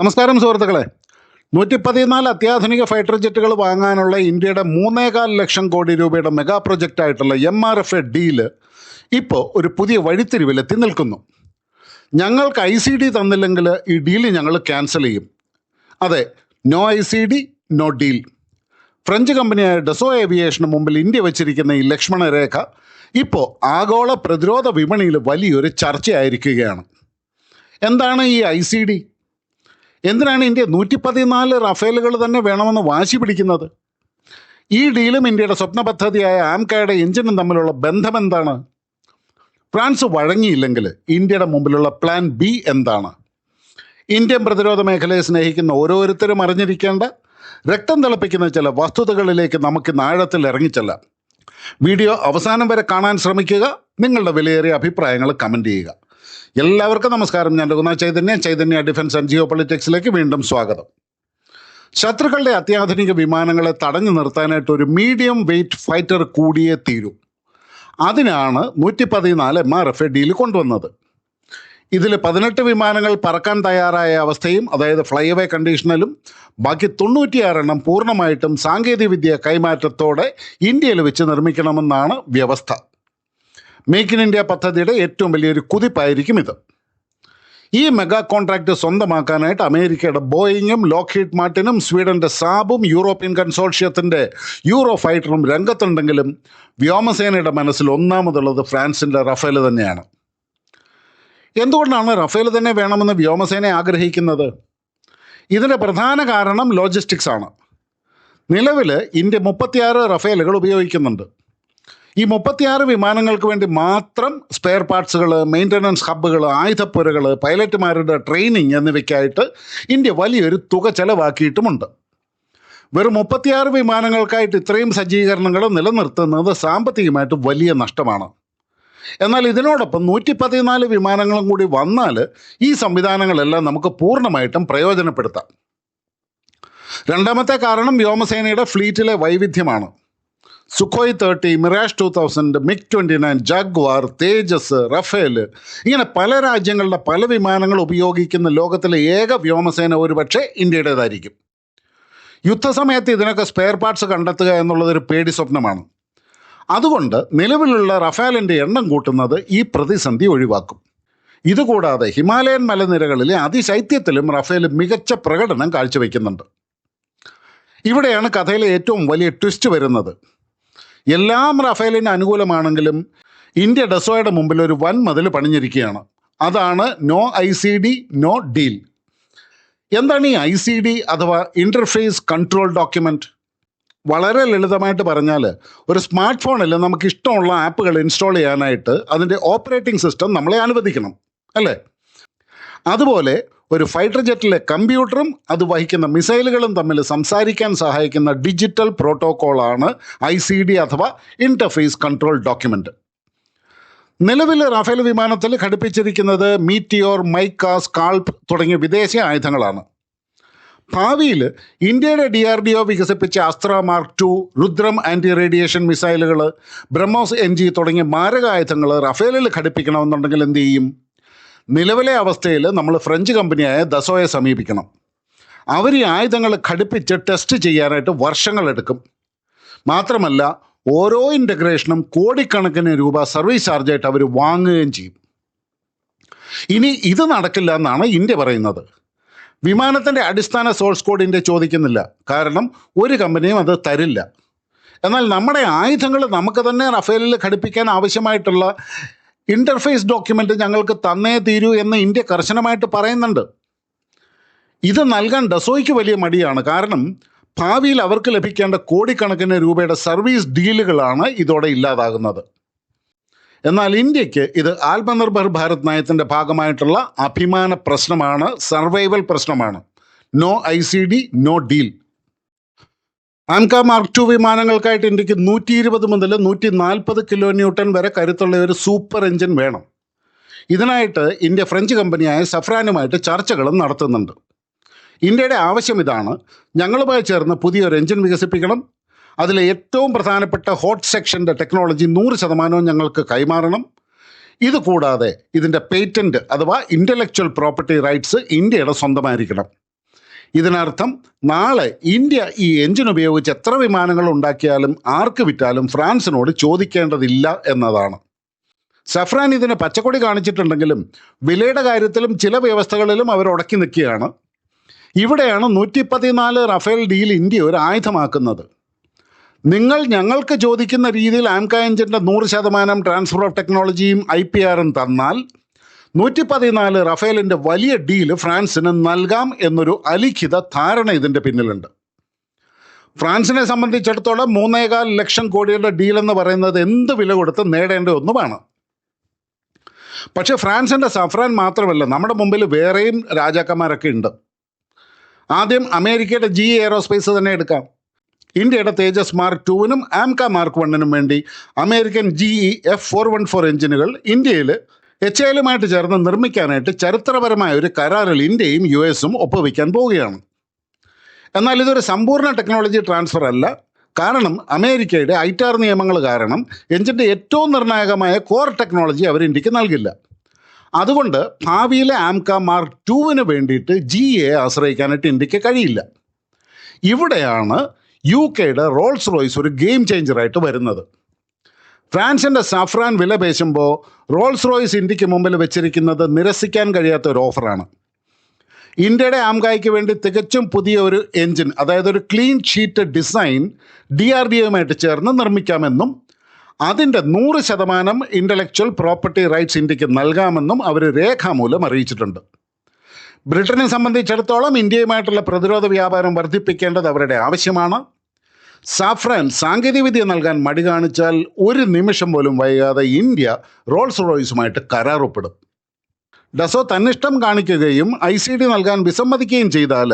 നമസ്കാരം സുഹൃത്തുക്കളെ. 114 അത്യാധുനിക ഫൈറ്റർ ജെറ്റുകൾ വാങ്ങാനുള്ള ഇന്ത്യയുടെ 3.25 കോടി രൂപയുടെ മെഗാ പ്രൊജക്റ്റായിട്ടുള്ള MRF ഡീല് ഇപ്പോൾ ഒരു പുതിയ വഴിത്തിരിവിലെത്തി നിൽക്കുന്നു. ഞങ്ങൾക്ക് ICD തന്നില്ലെങ്കിൽ ഈ ഡീല് ഞങ്ങൾ ക്യാൻസൽ ചെയ്യും. അതെ, no ICD no deal. French കമ്പനിയായ ഡെസോ ഏവിയേഷന് മുമ്പിൽ ഇന്ത്യ വച്ചിരിക്കുന്ന ഈ ലക്ഷ്മണരേഖ ഇപ്പോൾ ആഗോള പ്രതിരോധ വിപണിയിൽ വലിയൊരു ചർച്ചയായിരിക്കുകയാണ്. എന്താണ് ഈ ICD? എന്തിനാണ് ഇന്ത്യ 114 റഫേലുകൾ തന്നെ വേണമെന്ന് വാശി പിടിക്കുന്നത്? ഈ ഡീലും ഇന്ത്യയുടെ സ്വപ്ന പദ്ധതിയായ ആംകയുടെ എഞ്ചിനും തമ്മിലുള്ള ബന്ധം എന്താണ്? ഫ്രാൻസ് വഴങ്ങിയില്ലെങ്കിൽ ഇന്ത്യയുടെ മുമ്പിലുള്ള പ്ലാൻ B എന്താണ്? ഇന്ത്യൻ പ്രതിരോധ മേഖലയെ സ്നേഹിക്കുന്ന ഓരോരുത്തരും അറിഞ്ഞിരിക്കേണ്ട രക്തം തിളപ്പിക്കുന്ന ചില വസ്തുതകളിലേക്ക് നമുക്ക് ആഴത്തിൽ ഇറങ്ങിച്ചെല്ലാം. വീഡിയോ അവസാനം വരെ കാണാൻ ശ്രമിക്കുക. നിങ്ങളുടെ വിലയേറിയ അഭിപ്രായങ്ങൾ കമൻറ്റ് ചെയ്യുക. എല്ലാവർക്കും നമസ്കാരം. ഞാൻ രഘുനാഥ് ചൈതന്യ ഡിഫൻസ് ആൻഡ് ജിയോ പൊളിറ്റിക്സിലേക്ക് വീണ്ടും സ്വാഗതം. ശത്രുക്കളുടെ അത്യാധുനിക വിമാനങ്ങളെ തടഞ്ഞു നിർത്താനായിട്ട് ഒരു മീഡിയം വെയ്റ്റ് ഫൈറ്റർ കൂടിയേ തീരൂ. അതിനാണ് 114 MRF ഡീൽ കൊണ്ടുവന്നത്. ഇതിൽ 18 വിമാനങ്ങൾ പറക്കാൻ തയ്യാറായ അവസ്ഥയും, അതായത് ഫ്ലൈ അവേ കണ്ടീഷനിലും, ബാക്കി 96 പൂർണ്ണമായിട്ടും സാങ്കേതികവിദ്യ കൈമാറ്റത്തോടെ ഇന്ത്യയിൽ വെച്ച് നിർമ്മിക്കണമെന്നാണ് വ്യവസ്ഥ. മേക്ക് ഇൻ ഇന്ത്യ പദ്ധതിയുടെ ഏറ്റവും വലിയൊരു കുതിപ്പായിരിക്കും ഇത്. ഈ മെഗാ കോൺട്രാക്ട് സ്വന്തമാക്കാനായിട്ട് അമേരിക്കയുടെ ബോയിങ്ങും ലോക്ഹീഡ് മാർട്ടിനും സ്വീഡൻ്റെ സാബും യൂറോപ്യൻ കൺസോർഷ്യത്തിൻ്റെ യൂറോ ഫൈറ്ററും രംഗത്തുണ്ടെങ്കിലും വ്യോമസേനയുടെ മനസ്സിൽ ഒന്നാമതുള്ളത് ഫ്രാൻസിൻ്റെ റഫേൽ തന്നെയാണ്. എന്തുകൊണ്ടാണ് റഫേൽ തന്നെ വേണമെന്ന് വ്യോമസേന ആഗ്രഹിക്കുന്നത്? ഇതിൻ്റെ പ്രധാന കാരണം ലോജിസ്റ്റിക്സ് ആണ്. നിലവിൽ ഇന്ത്യ 36 റഫേലുകൾ ഉപയോഗിക്കുന്നുണ്ട്. ഈ 36 വിമാനങ്ങൾക്ക് വേണ്ടി മാത്രം സ്പെയർ പാർട്സുകൾ, മെയിൻ്റനൻസ് ഹബ്ബുകൾ, ആയുധപ്പുരകൾ, പൈലറ്റുമാരുടെ ട്രെയിനിങ് എന്നിവയ്ക്കായിട്ട് ഇന്ത്യ വലിയൊരു തുക ചെലവാക്കിയിട്ടുമുണ്ട്. വെറും 36 വിമാനങ്ങൾക്കായിട്ട് ഇത്രയും സജ്ജീകരണങ്ങൾ നിലനിർത്തുന്നത് സാമ്പത്തികമായിട്ട് വലിയ നഷ്ടമാണ്. എന്നാൽ ഇതിനോടൊപ്പം 114 വിമാനങ്ങളും കൂടി വന്നാൽ ഈ സംവിധാനങ്ങളെല്ലാം നമുക്ക് പൂർണ്ണമായിട്ടും പ്രയോജനപ്പെടുത്താം. രണ്ടാമത്തെ കാരണം വ്യോമസേനയുടെ ഫ്ലീറ്റിലെ വൈവിധ്യമാണ്. സുഖോയ് 30, മിറാഷ് 2000, MiG-29, ജഗ്വാർ, തേജസ്, റഫേൽ, ഇങ്ങനെ പല രാജ്യങ്ങളുടെ പല വിമാനങ്ങൾ ഉപയോഗിക്കുന്ന ലോകത്തിലെ ഏക വ്യോമസേന ഒരുപക്ഷെ ഇന്ത്യയുടേതായിരിക്കും. യുദ്ധസമയത്ത് ഇതിനൊക്കെ സ്പെയർ പാർട്സ് കണ്ടെത്തുക എന്നുള്ളതൊരു പേടി സ്വപ്നമാണ്. അതുകൊണ്ട് നിലവിലുള്ള റഫാലിൻ്റെ എണ്ണം കൂട്ടുന്നത് ഈ പ്രതിസന്ധി ഒഴിവാക്കും. ഇതുകൂടാതെ ഹിമാലയൻ മലനിരകളിലെ അതിശൈത്യത്തിലും റഫേൽ മികച്ച പ്രകടനം കാഴ്ചവെക്കുന്നുണ്ട്. ഇവിടെയാണ് കഥയിലെ ഏറ്റവും വലിയ ട്വിസ്റ്റ് വരുന്നത്. എല്ലാം റഫേലിന് അനുകൂലമാണെങ്കിലും ഇന്ത്യ ഡെസോയുടെ മുമ്പിൽ ഒരു വൻ മതിൽ പണിഞ്ഞിരിക്കുകയാണ്. അതാണ് നോ ICD നോ ഡീൽ. എന്താണ് ഈ ICD അഥവാ ഇൻ്റർഫേസ് കൺട്രോൾ ഡോക്യുമെൻറ്റ്? വളരെ ലളിതമായിട്ട് പറഞ്ഞാൽ, ഒരു സ്മാർട്ട് ഫോണിൽ നമുക്ക് ഇഷ്ടമുള്ള ആപ്പുകൾ ഇൻസ്റ്റാൾ ചെയ്യാനായിട്ട് അതിൻ്റെ ഓപ്പറേറ്റിംഗ് സിസ്റ്റം നമ്മളെ അനുവദിക്കണം, അല്ലേ? അതുപോലെ ഒരു ഫൈറ്റർ ജെറ്റിലെ കമ്പ്യൂട്ടറും അത് വഹിക്കുന്ന മിസൈലുകളും തമ്മിൽ സംസാരിക്കാൻ സഹായിക്കുന്ന ഡിജിറ്റൽ പ്രോട്ടോക്കോളാണ് ICD അഥവാ ഇൻ്റർഫേസ് കൺട്രോൾ ഡോക്യുമെൻ്റ്. നിലവിൽ റഫേൽ വിമാനത്തിൽ ഘടിപ്പിച്ചിരിക്കുന്നത് മീറ്റിയോർ, മൈക്ക, സ്കാൾപ്പ് തുടങ്ങിയ വിദേശ ആയുധങ്ങളാണ്. ഭാവിയിൽ ഇന്ത്യയുടെ DRDO വികസിപ്പിച്ച അസ്ത്ര മാർക്ക് 2, രുദ്രം ആൻറ്റി റേഡിയേഷൻ മിസൈലുകൾ, ബ്രഹ്മോസ് NG തുടങ്ങിയ മാരകായുധങ്ങൾ റഫേലിൽ ഘടിപ്പിക്കണമെന്നുണ്ടെങ്കിൽ എന്ത് ചെയ്യും? നിലവിലെ അവസ്ഥയിൽ നമ്മൾ ഫ്രഞ്ച് കമ്പനിയായ ദസോയെ സമീപിക്കണം. അവർ ഈ ആയുധങ്ങൾ ഘടിപ്പിച്ച് ടെസ്റ്റ് ചെയ്യാനായിട്ട് വർഷങ്ങളെടുക്കും. മാത്രമല്ല ഓരോ ഇൻ്റഗ്രേഷനും കോടിക്കണക്കിന് രൂപ സർവീസ് ചാർജായിട്ട് അവർ വാങ്ങുകയും ചെയ്യും. ഇനി ഇത് നടക്കില്ല എന്നാണ് ഇന്ത്യ പറയുന്നത്. വിമാനത്തിൻ്റെ അടിസ്ഥാന സോഴ്സ് കോഡ് ഇന്ത്യ ചോദിക്കുന്നില്ല, കാരണം ഒരു കമ്പനിയും അത് തരില്ല. എന്നാൽ നമ്മുടെ ആയുധങ്ങൾ നമുക്ക് തന്നെ റഫേലിൽ ഘടിപ്പിക്കാൻ ആവശ്യമായിട്ടുള്ള ഇൻ്റർഫേസ് ഡോക്യുമെൻ്റ് ഞങ്ങൾക്ക് തന്നേ തീരൂ എന്ന് ഇന്ത്യ കർശനമായിട്ട് പറയുന്നുണ്ട്. ഇത് നൽകാൻ ഡെസോയ്ക്ക് വലിയ മടിയാണ്. കാരണം ഭാവിയിൽ അവർക്ക് ലഭിക്കേണ്ട കോടിക്കണക്കിന് രൂപയുടെ സർവീസ് ഡീലുകളാണ് ഇതോടെ ഇല്ലാതാകുന്നത്. എന്നാൽ ഇന്ത്യക്ക് ഇത് ആത്മനിർഭർ ഭാരത് നയത്തിൻ്റെ ഭാഗമായിട്ടുള്ള അഭിമാന പ്രശ്നമാണ്, സർവൈവൽ പ്രശ്നമാണ്. No ICD no deal. AMCA mark 2 വിമാനങ്ങൾക്കായിട്ട് ഇന്ത്യക്ക് 120 മുതൽ 140 kN വരെ കരുത്തുള്ള ഒരു സൂപ്പർ എഞ്ചിൻ വേണം. ഇതിനായിട്ട് ഇന്ത്യ ഫ്രഞ്ച് കമ്പനിയായ സഫ്രാനുമായിട്ട് ചർച്ചകളും നടത്തുന്നുണ്ട്. ഇന്ത്യയുടെ ആവശ്യം ഇതാണ്: ഞങ്ങളുമായി ചേർന്ന് പുതിയൊരു എഞ്ചിൻ വികസിപ്പിക്കണം. അതിലെ ഏറ്റവും പ്രധാനപ്പെട്ട ഹോട്ട് സെക്ഷൻ്റെ ടെക്നോളജി 100% ഞങ്ങൾക്ക് കൈമാറണം. ഇതുകൂടാതെ ഇതിൻ്റെ പേറ്റൻറ്റ് അഥവാ ഇൻ്റലക്ച്വൽ പ്രോപ്പർട്ടി റൈറ്റ്സ് ഇന്ത്യയുടെ സ്വന്തമായിരിക്കണം. ഇതിനർത്ഥം നാളെ ഇന്ത്യ ഈ എഞ്ചിൻ ഉപയോഗിച്ച് എത്ര വിമാനങ്ങൾ ഉണ്ടാക്കിയാലും ആർക്ക് വിറ്റാലും ഫ്രാൻസിനോട് ചോദിക്കേണ്ടതില്ല എന്നതാണ്. സഫ്രാൻ ഇതിന് പച്ചക്കൊടി കാണിച്ചിട്ടുണ്ടെങ്കിലും വിലയുടെ കാര്യത്തിലും ചില വ്യവസ്ഥകളിലും അവർ ഉടക്കി നിൽക്കുകയാണ്. ഇവിടെയാണ് 114 റഫേൽ ഡീൽ ഇന്ത്യ ഒരു ആയുധമാക്കുന്നത്. നിങ്ങൾ ഞങ്ങൾക്ക് ചോദിക്കുന്ന രീതിയിൽ ആംക എഞ്ചിൻ്റെ 100% ട്രാൻസ്ഫർ ഓഫ് ടെക്നോളജിയും IPRഉം തന്നാൽ 114 റഫേലിൻ്റെ വലിയ ഡീല് ഫ്രാൻസിന് നൽകാം എന്നൊരു അലിഖിത ധാരണ ഇതിൻ്റെ പിന്നിലുണ്ട്. ഫ്രാൻസിനെ സംബന്ധിച്ചിടത്തോളം 3.25 ലക്ഷം കോടിയുടെ ഡീലെന്ന് പറയുന്നത് എന്ത് വില കൊടുത്ത് നേടേണ്ട ഒന്നുമാണ്. പക്ഷെ ഫ്രാൻസിൻ്റെ സഫ്രാൻ മാത്രമല്ല, നമ്മുടെ മുമ്പിൽ വേറെയും രാജാക്കന്മാരൊക്കെ ഉണ്ട്. ആദ്യം അമേരിക്കയുടെ GE എയറോസ്പേസ് തന്നെ എടുക്കാം. ഇന്ത്യയുടെ തേജസ് മാർക്ക് 2നും ആംക മാർക്ക് 1നും വേണ്ടി അമേരിക്കൻ GE F414 എഞ്ചിനുകൾ ഇന്ത്യയിൽ HALുമായിട്ട് ചേർന്ന് നിർമ്മിക്കാനായിട്ട് ചരിത്രപരമായ ഒരു കരാറിൽ ഇന്ത്യയും US ഒപ്പുവയ്ക്കാൻ പോവുകയാണ്. എന്നാൽ ഇതൊരു സമ്പൂർണ്ണ ടെക്നോളജി ട്രാൻസ്ഫർ അല്ല. കാരണം അമേരിക്കയുടെ ITAR നിയമങ്ങൾ കാരണം എഞ്ചിൻ്റെ ഏറ്റവും നിർണായകമായ കോർ ടെക്നോളജി അവർ ഇന്ത്യക്ക് നൽകില്ല. അതുകൊണ്ട് ഭാവിയിലെ ആംക മാർക്ക് 2ന് വേണ്ടിയിട്ട് GEയെ ആശ്രയിക്കാനായിട്ട് ഇന്ത്യക്ക് കഴിയില്ല. ഇവിടെയാണ് UK റോൾസ് റോയ്സ് ഒരു ഗെയിം ചേഞ്ചറായിട്ട് വരുന്നത്. ഫ്രാൻസിൻ്റെ സഫ്രാൻ വില പേശുമ്പോൾ റോൾസ് റോയ്സ് ഇന്ത്യക്ക് മുമ്പിൽ വെച്ചിരിക്കുന്നത് നിരസിക്കാൻ കഴിയാത്ത ഒരു ഓഫറാണ്. ഇന്ത്യയുടെ ആംകായ്ക്ക് വേണ്ടി തികച്ചും പുതിയ ഒരു എഞ്ചിൻ, അതായത് ഒരു ക്ലീൻ ഷീറ്റ് ഡിസൈൻ DRDOയുമായിട്ട് ചേർന്ന് നിർമ്മിക്കാമെന്നും അതിൻ്റെ 100% ഇൻ്റലക്ച്വൽ പ്രോപ്പർട്ടി റൈറ്റ്സ് ഇന്ത്യക്ക് നൽകാമെന്നും അവർ രേഖാമൂലം അറിയിച്ചിട്ടുണ്ട്. ബ്രിട്ടനെ സംബന്ധിച്ചിടത്തോളം ഇന്ത്യയുമായിട്ടുള്ള പ്രതിരോധ വ്യാപാരം വർദ്ധിപ്പിക്കേണ്ടത് അവരുടെ ആവശ്യമാണ്. സഫ്രാൻ സാങ്കേതികവിദ്യ നൽകാൻ മടി കാണിച്ചാൽ ഒരു നിമിഷം പോലും വൈകാതെ ഇന്ത്യ റോൾസ് റോയ്സുമായിട്ട് കരാർ ഒപ്പിടും. ഡസോ തന്നിഷ്ടം കാണിക്കുകയും ICD നൽകാൻ വിസമ്മതിക്കുകയും ചെയ്താൽ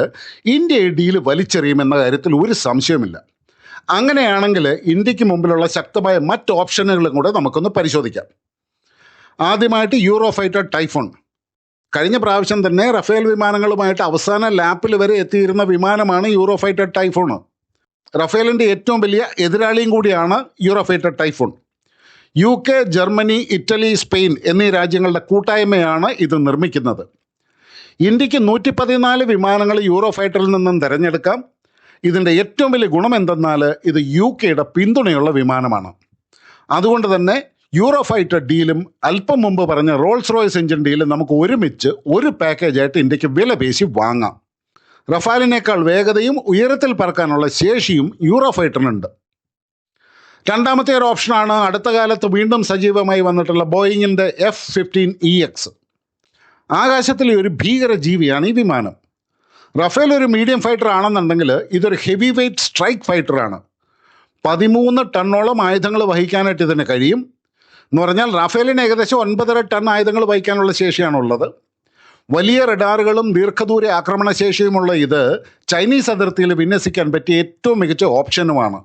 ഇന്ത്യ ഈ ഡീല് വലിച്ചെറിയുമെന്ന കാര്യത്തിൽ ഒരു സംശയമില്ല. അങ്ങനെയാണെങ്കിൽ ഇന്ത്യക്ക് മുമ്പിലുള്ള ശക്തമായ മറ്റ് ഓപ്ഷനുകളും കൂടെ നമുക്കൊന്ന് പരിശോധിക്കാം. ആദ്യമായിട്ട് യൂറോഫൈറ്റർ ടൈഫോൺ. കഴിഞ്ഞ പ്രാവശ്യം തന്നെ റഫേൽ വിമാനങ്ങളുമായിട്ട് അവസാന ലാപ്പിൽ വരെ എത്തിയിരുന്ന വിമാനമാണ് യൂറോഫൈറ്റർ ടൈഫോൺ. റഫേലിൻ്റെ ഏറ്റവും വലിയ എതിരാളിയും കൂടിയാണ് Eurofighter Typhoon. UK, Germany, Italy, Spain എന്നീ രാജ്യങ്ങളുടെ കൂട്ടായ്മയാണ് ഇത് നിർമ്മിക്കുന്നത്. ഇന്ത്യക്ക് 114 വിമാനങ്ങൾ യൂറോഫൈറ്ററിൽ നിന്നും തിരഞ്ഞെടുക്കാം. ഇതിൻ്റെ ഏറ്റവും വലിയ ഗുണം എന്തെന്നാൽ ഇത് UK പിന്തുണയുള്ള വിമാനമാണ്. അതുകൊണ്ട് തന്നെ യൂറോഫൈറ്റർ ഡീലും അല്പം മുമ്പ് പറഞ്ഞ റോൾസ് റോയ്സ് എഞ്ചിൻ ഡീലും നമുക്ക് ഒരുമിച്ച് ഒരു പാക്കേജായിട്ട് ഇന്ത്യക്ക് വില പേശി വാങ്ങാം. റഫാലിനേക്കാൾ വേഗതയും ഉയരത്തിൽ പറക്കാനുള്ള ശേഷിയും യൂറോഫൈറ്ററിനുണ്ട്. രണ്ടാമത്തെ ഒരു ഓപ്ഷനാണ് അടുത്ത കാലത്ത് വീണ്ടും സജീവമായി വന്നിട്ടുള്ള ബോയിങ്ങിൻ്റെ F-15EX. ആകാശത്തിലെ ഒരു ഭീകര ജീവിയാണ് ഈ വിമാനം. റഫേൽ ഒരു മീഡിയം ഫൈറ്റർ ആണെന്നുണ്ടെങ്കിൽ ഇതൊരു ഹെവി വെയ്റ്റ് സ്ട്രൈക്ക് ഫൈറ്ററാണ്. 13 ടണ്ണോളം ആയുധങ്ങൾ വഹിക്കാനായിട്ട് ഇതിന് കഴിയും. എന്ന് പറഞ്ഞാൽ റഫേലിന് ഏകദേശം 9.5 ടൺ ആയുധങ്ങൾ വഹിക്കാനുള്ള ശേഷിയാണുള്ളത്. വലിയ റഡാറുകളും ദീർഘദൂര ആക്രമണശേഷിയുമുള്ള ഇത് ചൈനീസ് അതിർത്തിയിൽ വിന്യസിക്കാൻ പറ്റിയ ഏറ്റവും മികച്ച ഓപ്ഷനുമാണ്.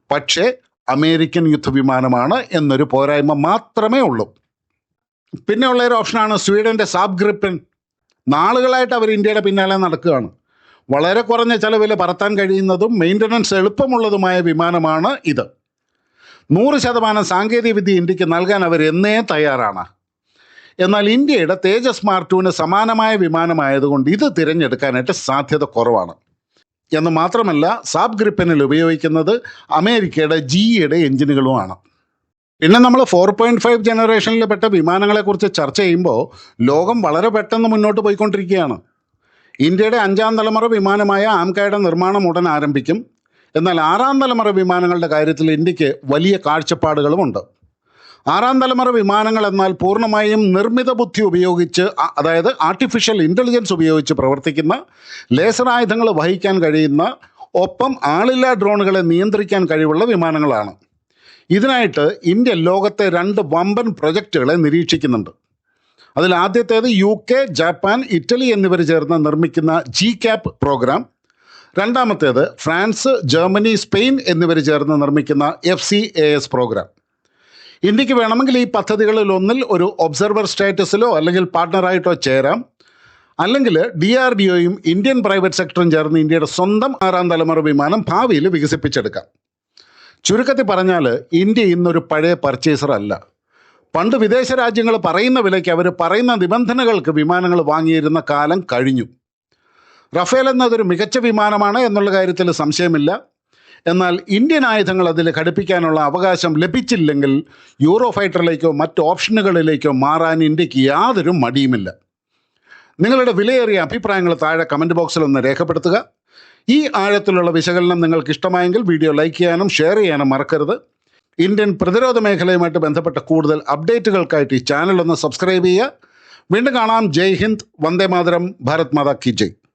പക്ഷേ അമേരിക്കൻ യുദ്ധവിമാനമാണ് എന്നൊരു പോരായ്മ മാത്രമേ ഉള്ളൂ. പിന്നെ ഉള്ളൊരു ഓപ്ഷനാണ് സ്വീഡൻ്റെ സാബ് ഗ്രിപ്പൻ. നാളുകളായിട്ട് അവർ ഇന്ത്യയുടെ പിന്നാലെ നടക്കുകയാണ്. വളരെ കുറഞ്ഞ ചെലവിൽ പറത്താൻ കഴിയുന്നതും മെയിൻ്റനൻസ് എളുപ്പമുള്ളതുമായ വിമാനമാണ് ഇത്. 100% സാങ്കേതികവിദ്യ ഇന്ത്യക്ക് നൽകാൻ അവർ എന്നേ തയ്യാറാണ്. എന്നാൽ ഇന്ത്യയുടെ തേജസ് മാർക്ക് 2ന് സമാനമായ വിമാനമായതുകൊണ്ട് ഇത് തിരഞ്ഞെടുക്കാനായിട്ട് സാധ്യത കുറവാണ്. എന്ന് മാത്രമല്ല സാബ് ഗ്രിപ്പനിൽ ഉപയോഗിക്കുന്നത് അമേരിക്കയുടെ GEയുടെ എഞ്ചിനുകളുമാണ്. പിന്നെ നമ്മൾ 4.5 ജനറേഷനിൽ പെട്ട വിമാനങ്ങളെക്കുറിച്ച് ചർച്ച ചെയ്യുമ്പോൾ ലോകം വളരെ പെട്ടെന്ന് മുന്നോട്ട് പോയിക്കൊണ്ടിരിക്കുകയാണ്. ഇന്ത്യയുടെ 5ാം തലമുറ വിമാനമായ ആംകയുടെ നിർമ്മാണം ഉടൻ ആരംഭിക്കും. എന്നാൽ 6ാം തലമുറ വിമാനങ്ങളുടെ കാര്യത്തിൽ ഇന്ത്യക്ക് വലിയ കാഴ്ചപ്പാടുകളുമുണ്ട്. 6ാം തലമുറ വിമാനങ്ങൾ എന്നാൽ പൂർണ്ണമായും നിർമ്മിത ബുദ്ധി ഉപയോഗിച്ച്, അതായത് ആർട്ടിഫിഷ്യൽ ഇൻ്റലിജൻസ് ഉപയോഗിച്ച് പ്രവർത്തിക്കുന്ന, ലേസർ ആയുധങ്ങൾ വഹിക്കാൻ കഴിയുന്ന, ഒപ്പം ആളില്ലാ ഡ്രോണുകളെ നിയന്ത്രിക്കാൻ കഴിവുള്ള വിമാനങ്ങളാണ്. ഇതിനായിട്ട് ഇന്ത്യ ലോകത്തെ 2 വമ്പൻ പ്രൊജക്റ്റുകളെ നിരീക്ഷിക്കുന്നുണ്ട്. അതിൽ ആദ്യത്തേത് UK, ജപ്പാൻ, ഇറ്റലി എന്നിവർ ചേർന്ന് നിർമ്മിക്കുന്ന GCAP പ്രോഗ്രാം. രണ്ടാമത്തേത് ഫ്രാൻസ്, ജർമ്മനി, സ്പെയിൻ എന്നിവർ ചേർന്ന് നിർമ്മിക്കുന്ന FCAS പ്രോഗ്രാം. ഇന്ത്യക്ക് വേണമെങ്കിൽ ഈ പദ്ധതികളിൽ ഒന്നിൽ ഒരു ഒബ്സർവർ സ്റ്റാറ്റസിലോ അല്ലെങ്കിൽ പാർട്ട്ണറായിട്ടോ ചേരാം. അല്ലെങ്കിൽ DRDOയും ഇന്ത്യൻ പ്രൈവറ്റ് സെക്ടറും ചേർന്ന് ഇന്ത്യയുടെ സ്വന്തം 6ാം തലമുറ വിമാനം ഭാവിയിൽ വികസിപ്പിച്ചെടുക്കാം. ചുരുക്കത്തിൽ പറഞ്ഞാൽ ഇന്ത്യ ഇന്നൊരു പഴയ പർച്ചേസർ അല്ല. പണ്ട് വിദേശ രാജ്യങ്ങൾ പറയുന്ന വിലയ്ക്ക് അവർ പറയുന്ന നിബന്ധനകൾക്ക് വിമാനങ്ങൾ വാങ്ങിയിരുന്ന കാലം കഴിഞ്ഞു. റഫേൽ എന്നതൊരു മികച്ച വിമാനമാണ് എന്നുള്ള കാര്യത്തിൽ സംശയമില്ല. എന്നാൽ ഇന്ത്യൻ ആയുധങ്ങൾ അതിൽ ഘടിപ്പിക്കാനുള്ള അവകാശം ലഭിച്ചില്ലെങ്കിൽ യൂറോ ഫൈറ്ററിലേക്കോ മറ്റ് ഓപ്ഷനുകളിലേക്കോ മാറാൻ ഇന്ത്യക്ക് യാതൊരു മടിയുമില്ല. നിങ്ങളുടെ വിലയേറിയ അഭിപ്രായങ്ങൾ താഴെ കമൻറ്റ് ബോക്സിൽ ഒന്ന് രേഖപ്പെടുത്തുക. ഈ ആഴത്തിലുള്ള വിശകലനം നിങ്ങൾക്ക് ഇഷ്ടമായെങ്കിൽ വീഡിയോ ലൈക്ക് ചെയ്യാനും ഷെയർ ചെയ്യാനും മറക്കരുത്. ഇന്ത്യൻ പ്രതിരോധ മേഖലയുമായിട്ട് ബന്ധപ്പെട്ട കൂടുതൽ അപ്ഡേറ്റുകൾക്കായിട്ട് ഈ ചാനൽ ഒന്ന് സബ്സ്ക്രൈബ് ചെയ്യുക. വീണ്ടും കാണാം. ജയ് ഹിന്ദ്, വന്ദേ മാതരം, ഭാരത് മാതാ കി ജയ്.